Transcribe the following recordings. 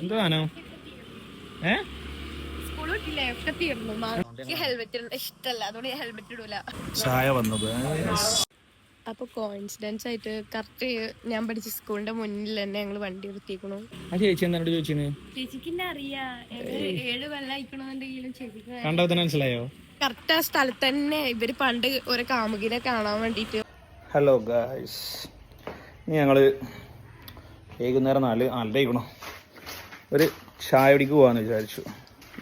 എന്താണോ ചായ വന്നത്. അപ്പൊ കോയിൻസിഡൻസ് ആയിട്ട് കറക്റ്റ് ഞാൻ പഠിച്ച സ്കൂളിന്റെ മുന്നിൽ തന്നെ ഞങ്ങൾ വണ്ടി നിർത്തിക്കണു. ആ ചേച്ചി എന്നോട് ചോദിച്ചു, ചേച്ചിക്ക് അറിയാം 7 കൊല്ലം അയക്കണമെന്നുണ്ടെങ്കിലും ചേച്ചിക്ക് കണ്ടോ തന്നെ മനസ്സിലായോ? കറക്റ്റ് ആ സ്ഥലത്ത് തന്നെ ഇവര് പണ്ട് ഒരു കാമുകിനെ കാണാൻ വേണ്ടിട്ട്. ഹലോ ഗായ്സ്, ഇനി ഞങ്ങള് വൈകുന്നേരം 4:30 ഒരു ചായ കുടിക്ക് പോകാമെന്ന് വിചാരിച്ചു.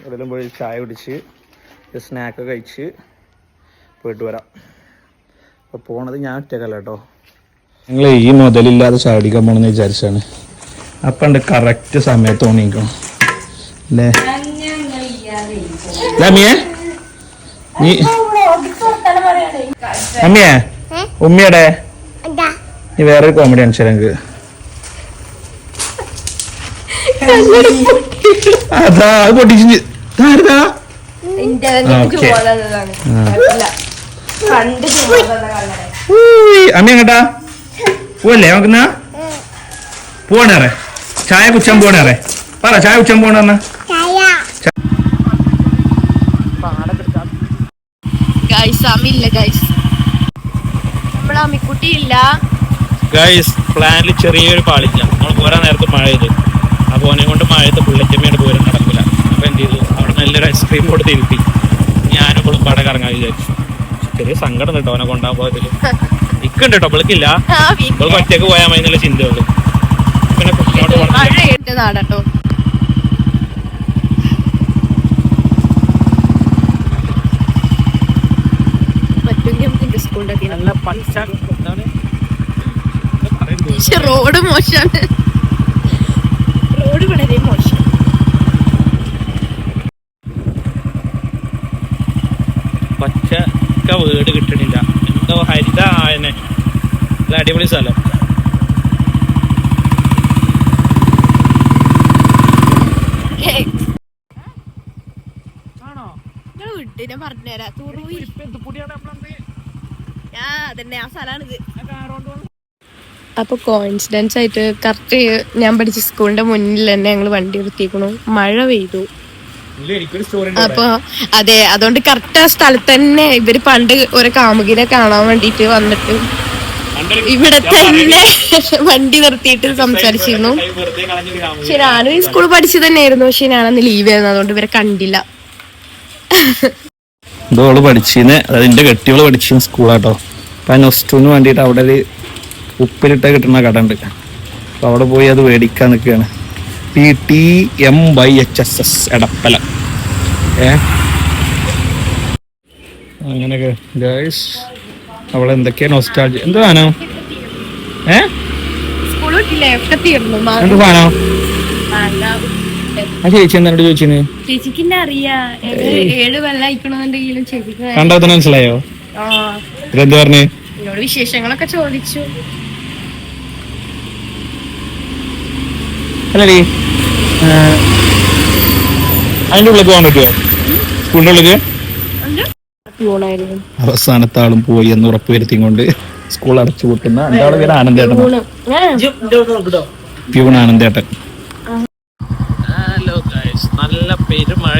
എവിടെയെങ്കിലും പോയി ചായ കുടിച്ച് സ്നാക്ക് കഴിച്ച് പോയിട്ട് വരാം. അപ്പോൾ പോണത് ഞാൻ ഒറ്റക്കല്ല കേട്ടോ. നിങ്ങൾ ഈ മുതലില്ലാതെ ചായ കുടിക്കാൻ പോകണമെന്ന് വിചാരിച്ചാണ്. അപ്പം ഉണ്ട് കറക്റ്റ് സമയത്ത് തോന്നിക്കണം അല്ലേ അമ്മിയെ? നീ അമ്മിയെ ഉമ്മിയുടെ നീ വേറൊരു കോമഡി കാണിച്ചു എനിക്ക്. അതാ അത് പൊട്ടിച്ച് ആരുതാ അമ്മ എങ്ങട്ടാ പോവല്ലേ? നോക്കുന്ന പോണേറെ ചായ കുച്ചാൻ പോണേറെ പറ. ചായ കുച്ചാൻ പോണെന്ന പ്ലാനിൽ ചെറിയൊരു പാളിച്ച. നമ്മൾ പോരാൻ നേരത്തെ മഴ ചെയ്തു. ആ പോനെ കൊണ്ട് മഴയത്ത് ബുള്ളറ്റമ്മയുടെ പോരും നടക്കില്ല. അപ്പൊ എന്ത് ചെയ്തു, അവിടെ നല്ലൊരു ഐസ്ക്രീം കൊടുത്ത് ഇരുത്തി ഞാനും ഇപ്പോഴും പട കറങ്ങാൻ വിചാരിച്ചു. ചെറിയ സങ്കടം കേട്ടോ അവനെ കൊണ്ടാൻ പോയതില്. ഇക്കുണ്ട് കേട്ടോ, ഇവൾക്കില്ല. ഇവൾക്ക് ഒറ്റക്ക് പോയാൽ മതി എന്നുള്ള ചിന്തയുള്ളൂ. പിന്നെ കുട്ടിയോട് നാടട്ടോ റോഡ് മോശമാണ്. റോഡ് വളരെ മോശം. പച്ചക്ക വീട് കിട്ടണില്ല. എന്തോ ഹരിത ആയനെ. നല്ല അടിപൊളി സ്ഥലം. വീട്ടിനെ പറഞ്ഞുതരാം. അതന്നെ ആ സ്ഥലമാണിത്. അപ്പൊ കോയിൻസിഡൻസ് ആയിട്ട് കറക്റ്റ് ഞാൻ പഠിച്ച സ്കൂളിന്റെ മുന്നിൽ തന്നെ ഞങ്ങൾ വണ്ടി നിർത്തിക്കണു. മഴ പെയ്തു. അപ്പൊ അതെ, അതുകൊണ്ട് കറക്റ്റ് ആ സ്ഥലത്ത് തന്നെ ഇവര് പണ്ട് ഒരു കാമുകിനെ കാണാൻ വേണ്ടിട്ട് വന്നിട്ട് ഇവിടെ തന്നെ വണ്ടി നിർത്തിയിട്ട് സംസാരിച്ചിരുന്നു. പക്ഷെ ഞാനും ഈ സ്കൂൾ പഠിച്ചു തന്നെയായിരുന്നു. പക്ഷെ ഞാനന്ന് ലീവ് ആയിരുന്നു, അതുകൊണ്ട് ഇവരെ കണ്ടില്ല. ഇതോള് പഠിച്ചിന്ന്, അതായത് എന്റെ കെട്ടിയോള് പഠിച്ചിരുന്ന സ്കൂളാട്ടോ. അപ്പൊ ആ നൊസ്റ്റൂന് വേണ്ടിയിട്ട് അവിടെ ഒരു ഉപ്പിലിട്ട കിട്ടുന്ന കട ഉണ്ട്. അപ്പൊ അവിടെ പോയി അത് മേടിക്കാൻ നിൽക്കുകയാണ്. PTMYHSS എടപ്പല. അങ്ങനെയൊക്കെ ഗൈസ്. അവളെ എന്തൊക്കെയാ നൊസ്റ്റാൾജിയ എന്ത് സാധനോ എന്ത് സാധനോ? ആ ചേച്ചി എന്നോട് ചോദിച്ചിന്. ചേച്ചിക്ക് അറിയാം 7 കൊല്ലം അയക്കണമെന്നുണ്ടെങ്കിലും ചേച്ചിക്ക് കണ്ടോ തന്നെ മനസ്സിലായോ? എന്ത് പറഞ്ഞു? എന്നോട് വിശേഷങ്ങളൊക്കെ ചോദിച്ചു. അല്ലേ അതിന്റെ ഉള്ളിലേക്ക് പോകാൻ പറ്റുമോ? സ്കൂളിന്റെ ഉള്ളിലേക്ക് അവസാനത്തെ ആളും പോയി എന്ന് ഉറപ്പുവരുത്തിക്കൊണ്ട് സ്കൂൾ അടച്ചു കൂട്ടുന്ന എന്താ പേര്? ആനന്ദേട്ടൻ. പ്യൂൺ ആനന്ദേട്ടൻ. ഹലോ ഗൈസ്, നല്ല പെരുമഴ.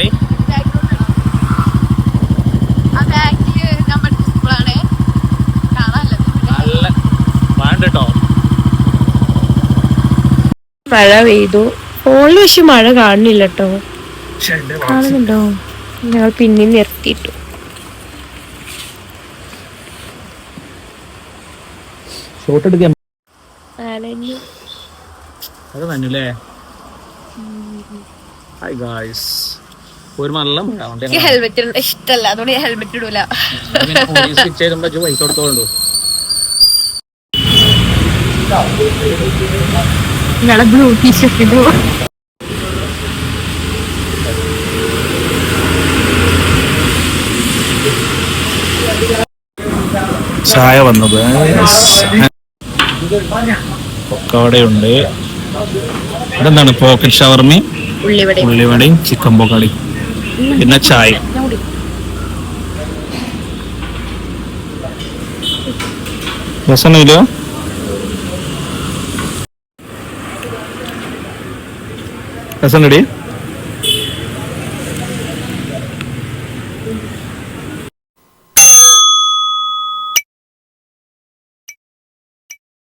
നല്ല വേണ്ടോ മഴ പെയ്തു. ഫോണിൽ പക്ഷെ മഴ കാണുന്നില്ല കേട്ടോ. കാണുന്നുണ്ടോ? ഞങ്ങൾ പിന്നെയും നിർത്തിയിട്ടു. ഹെൽമെറ്റ് ഇഷ്ടല്ല, അതുകൊണ്ട് ഹെൽമെറ്റ് ഇടൂല. പൈസ കൊടുത്തോളൂ. നിങ്ങളെ ബ്ലൂ ടീഷർട്ട് ഇടൂ. ചായ വന്നത് പൊക്കവടയുണ്ട്. ഇതെന്താണ്? പോക്കറ്റ് ഷവർമി, ഉള്ളിവടയും ചിക്കൻ പൊക്കടി, പിന്നെ ചായ. രസമില്ലോ? രസമുണ്ടടി